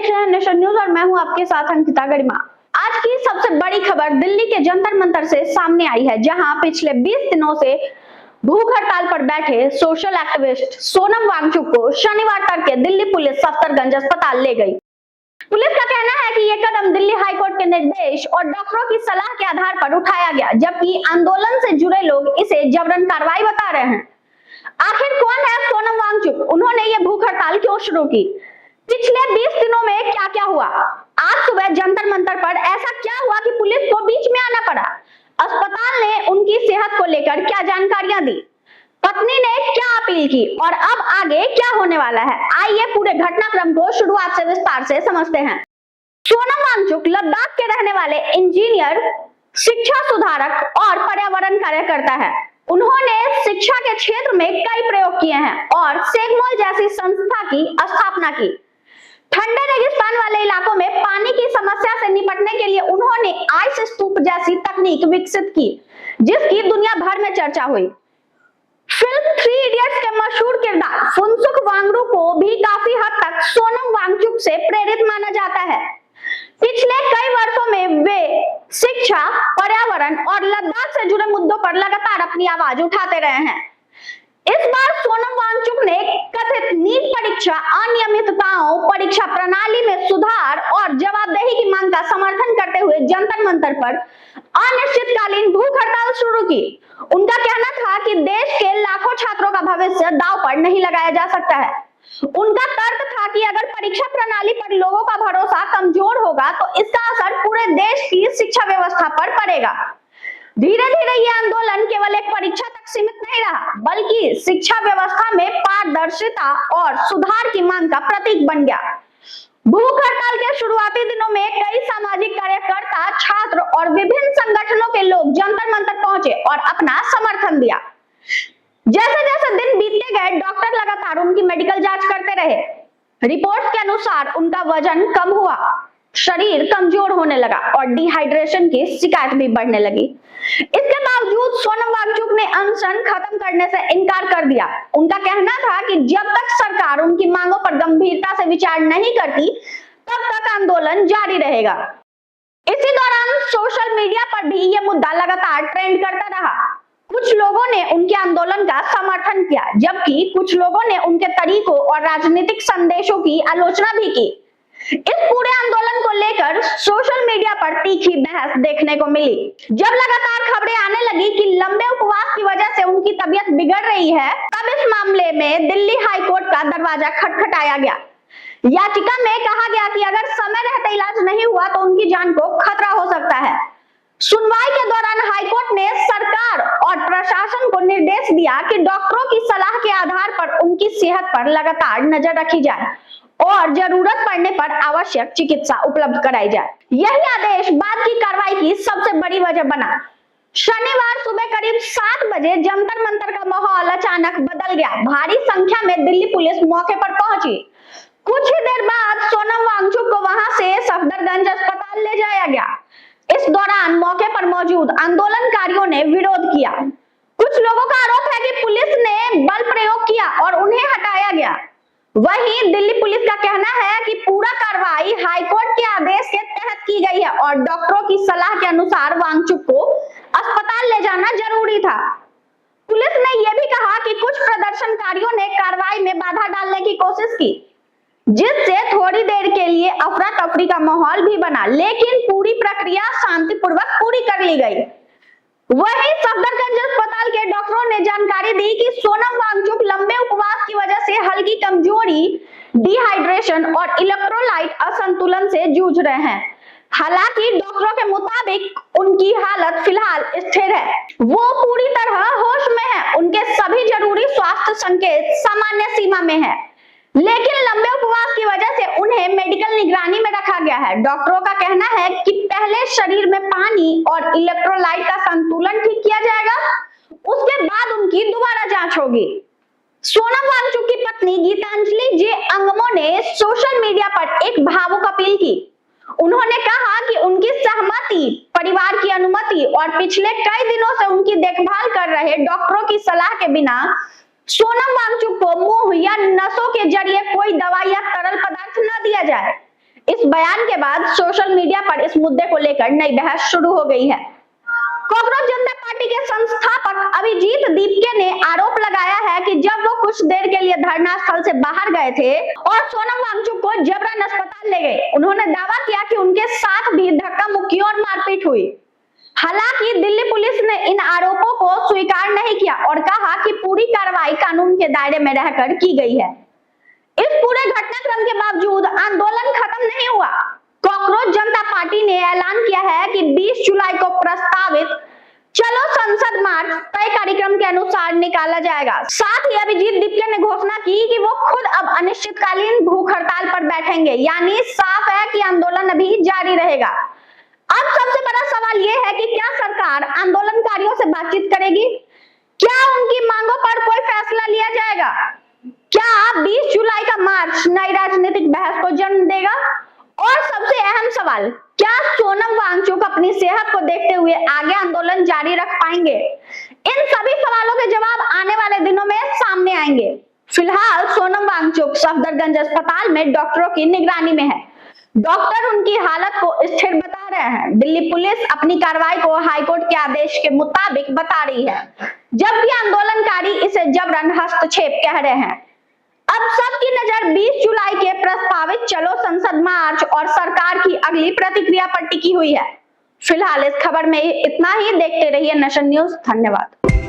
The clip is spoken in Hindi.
देख रहे हैं नेशन न्यूज और मैं हूं आपके साथ अंकिता गरिमा। आज की सबसे बड़ी खबर दिल्ली के जंतर मंतर से सामने आई है, जहां पिछले 20 दिनों से भूख हड़ताल पर बैठे सोशल एक्टिविस्ट सोनम वांगचुक को शनिवार तड़के दिल्ली पुलिस सफदरगंज अस्पताल ले गई। पुलिस का कहना है कि यह कदम दिल्ली हाईकोर्ट के निर्देश और डॉक्टरों की सलाह के आधार पर उठाया गया, जबकि आंदोलन से जुड़े लोग इसे जबरन कार्रवाई बता रहे हैं। आखिर कौन है सोनम वांगचुक? उन्होंने ये भूख हड़ताल क्यों शुरू की? पिछले 20 दिनों में क्या क्या हुआ? आज सुबह जंतर मंतर पर ऐसा क्या हुआ कि पुलिस को बीच में आना पड़ा? अस्पताल ने उनकी सेहत को लेकर क्या जानकारियां दी? पत्नी ने क्या अपील की और अब आगे क्या होने वाला है? आइए पूरे घटनाक्रम को शुरुआत से विस्तार से समझते हैं। सोनम वांगचुक लद्दाख के रहने वाले इंजीनियर, शिक्षा सुधारक और पर्यावरण कार्यकर्ता है। उन्होंने शिक्षा के क्षेत्र में कई प्रयोग किए हैं और सेगमोल जैसी संस्था की स्थापना की। ठंडे रेगिस्तान वाले इलाकों में पानी की समस्या से निपटने के लिए उन्होंने आइस स्तूप जैसी तकनीक विकसित की, जिसकी दुनिया भर में चर्चा हुई। फिल्म 3 इडियट्स के मशहूर किरदार फुनसुक वांगडू को भी काफी हद तक सोनम वांगचुक से प्रेरित माना जाता है। पिछले कई वर्षों में वे शिक्षा, पर्यावरण और लद्दाख से जुड़े मुद्दों पर लगातार अपनी आवाज उठाते रहे हैं। इस बार सोनम वांगचुक ने कथित नीट परीक्षा अनियमितताओं, परीक्षा प्रणाली में सुधार और जवाबदेही की मांग का समर्थन करते हुए जंतर मंतर पर अनिश्चितकालीन भूख हड़ताल शुरू की। उनका कहना था कि देश के लाखों छात्रों का भविष्य दांव पर नहीं लगाया जा सकता है। उनका तर्क था कि अगर परीक्षा प्रणाली पर लोगों का भरोसा कमजोर होगा तो इसका असर पूरे देश की शिक्षा व्यवस्था पर पड़ेगा। धीरे धीरे यह आंदोलन केवल एक परीक्षा तक सीमित नहीं रहा, बल्कि शिक्षा व्यवस्था में पारदर्शिता और सुधार की मांग का प्रतीक बन गया। भूख हड़ताल के शुरुआती दिनों में कई सामाजिक कार्यकर्ता, छात्र और विभिन्न संगठनों के लोग जंतर मंतर पहुंचे और अपना समर्थन दिया। जैसे जैसे दिन बीतते गए, डॉक्टर लगातार उनकी मेडिकल जांच करते रहे। रिपोर्ट्स के अनुसार उनका वजन कम हुआ, शरीर कमजोर होने लगा और डिहाइड्रेशन की शिकायत भी बढ़ने लगी। इसके बावजूद सोनम वांगचुक ने अनशन खत्म करने से इनकार कर दिया। उनका कहना था कि जब तक सरकार उनकी मांगों पर गंभीरता से विचार नहीं करती, तब तक आंदोलन जारी रहेगा। इसी दौरान सोशल मीडिया पर भी यह मुद्दा लगातार ट्रेंड करता रहा। कुछ लोगों ने उनके आंदोलन का समर्थन किया, जबकि कुछ लोगों ने उनके तरीकों और राजनीतिक संदेशों की आलोचना भी की। इस पूरे आंदोलन को लेकर सोशल मीडिया पर तीखी बहस देखने को मिली। जब लगातार खबरें आने लगी कि लंबे उपवास की वजह से उनकी तबीयत बिगड़ रही है, तब इस मामले में दिल्ली हाईकोर्ट का दरवाजा खटखटाया गया। याचिका में कहा गया कि अगर समय रहते इलाज नहीं हुआ तो उनकी जान को खतरा हो सकता है। सुनवाई के दौरान हाईकोर्ट ने सरकार और प्रशासन को निर्देश दिया कि डॉक्टरों की सलाह के आधार पर उनकी सेहत पर लगातार नजर रखी जाए और जरूरत पड़ने पर आवश्यक चिकित्सा उपलब्ध कराई जाए। यही आदेश बाद की कार्रवाई की सबसे बड़ी वजह बना। शनिवार सुबह करीब 7 बजे जंतर मंतर का माहौल अचानक बदल गया। भारी संख्या में दिल्ली पुलिस मौके पर पहुंची। कुछ ही देर बाद सोनम वांगचुक को वहां से सफदरगंज अस्पताल ले जाया गया। इस दौरान मौके पर मौजूद आंदोलनकारियों ने विरोध किया। कुछ लोगों का आरोप है कि पुलिस ने बल प्रयोग किया और उन्हें हटाया गया। वहीं दिल्ली पुलिस का कहना है कि पूरा कार्रवाई हाईकोर्ट के आदेश के तहत की गई है और डॉक्टरों की सलाह के अनुसार वांगचुक को अस्पताल ले जाना जरूरी था। पुलिस ने यह भी कहा कि कुछ प्रदर्शनकारियों ने कार्रवाई में बाधा डालने की कोशिश की, जिससे थोड़ी देर के लिए अफरा तफरी का माहौल भी बना, लेकिन पूरी प्रक्रिया शांतिपूर्वक पूरी कर ली गई। वहीं सफदरगंज अस्पताल के डॉक्टरों ने जानकारी दी कि सोनम वांगचुक लंबे उपवास की वजह से हल्की कमजोरी, डिहाइड्रेशन और इलेक्ट्रोलाइट असंतुलन से जूझ रहे हैं। हालांकि डॉक्टरों के मुताबिक उनकी हालत फिलहाल स्थिर है। वो पूरी तरह होश में है। उनके सभी जरूरी स्वास्थ्य संकेत सामान्य सीमा में है, लेकिन लंबे उपवास की वजह से उन्हें मेडिकल निगरानी में रखा गया है। डॉक्टरों का कहना है कि पहले शरीर में पानी और इलेक्ट्रोलाइट का संतुलन ठीक किया जाएगा, उसके बाद उनकी दोबारा जांच होगी। सोनम वांगचुक की पत्नी गीतांजलि जे अंगमो ने सोशल मीडिया पर एक भावुक अपील की। उन्होंने कहा कि उनकी सहमति, परिवार की अनुमति और पिछले कई दिनों से उनकी देखभाल कर रहे डॉक्टरों की सलाह के बिना सोनम वांगचुक को मुंह या नसों के जरिए कोई दवा या तरल पदार्थ न दिया जाए। इस बयान के बाद सोशल मीडिया पर इस मुद्दे को लेकर नई बहस शुरू हो गई है। कॉकरोच जनता पार्टी के संस्थापक अभिजीत दीपके ने आरोप लगाया है कि जब वो कुछ देर के लिए धरना स्थल से बाहर गए थे और सोनम वांगचुक को जबरन अस्पताल ले गए, उन्होंने दावा किया कि उनके साथ भी धक्का मुक्की और मारपीट हुई। हालांकि दिल्ली पुलिस ने इन आरोपों को स्वीकार नहीं किया और कहा कि पूरी कार्रवाई कानून के दायरे में रहकर की गई है। इस पूरे घटनाक्रम के बावजूद आंदोलन खत्म नहीं हुआ। कॉकरोच जनता पार्टी ने ऐलान किया है कि 20 जुलाई को प्रस्तावित चलो संसद मार्च तय कार्यक्रम के अनुसार निकाला जाएगा। साथ ही अभिजीत दीपके ने घोषणा की कि वो खुद अब अनिश्चितकालीन भूख हड़ताल पर बैठेंगे, यानी साफ है कि आंदोलन अभी जारी रहेगा। अब सबसे बड़ा सवाल यह है कि क्या सरकार आंदोलनकारियों से बातचीत करेगी? क्या उनकी मांगों पर कोई फैसला लिया जाएगा? क्या 20 जुलाई का मार्च नई राजनीतिक बहस को जन्म देगा? और सबसे अहम सवाल, क्या सोनम वांगचुक अपनी सेहत को देखते हुए आगे आंदोलन जारी रख पाएंगे? इन सभी सवालों के जवाब आने वाले दिनों में सामने आएंगे। फिलहाल सोनम वांगचुक सफदरगंज अस्पताल में डॉक्टरों की निगरानी में है। डॉक्टर उनकी हालत को स्थिर बता रहे हैं। दिल्ली पुलिस अपनी कार्रवाई को हाईकोर्ट के आदेश के मुताबिक बता रही है, जबकि आंदोलनकारी इसे जबरन हस्तक्षेप कह रहे हैं। अब सबकी नजर 20 जुलाई के प्रस्तावित चलो संसद मार्च और सरकार की अगली प्रतिक्रिया पर टिकी हुई है। फिलहाल इस खबर में इतना ही। देखते रहिए नेशन न्यूज। धन्यवाद।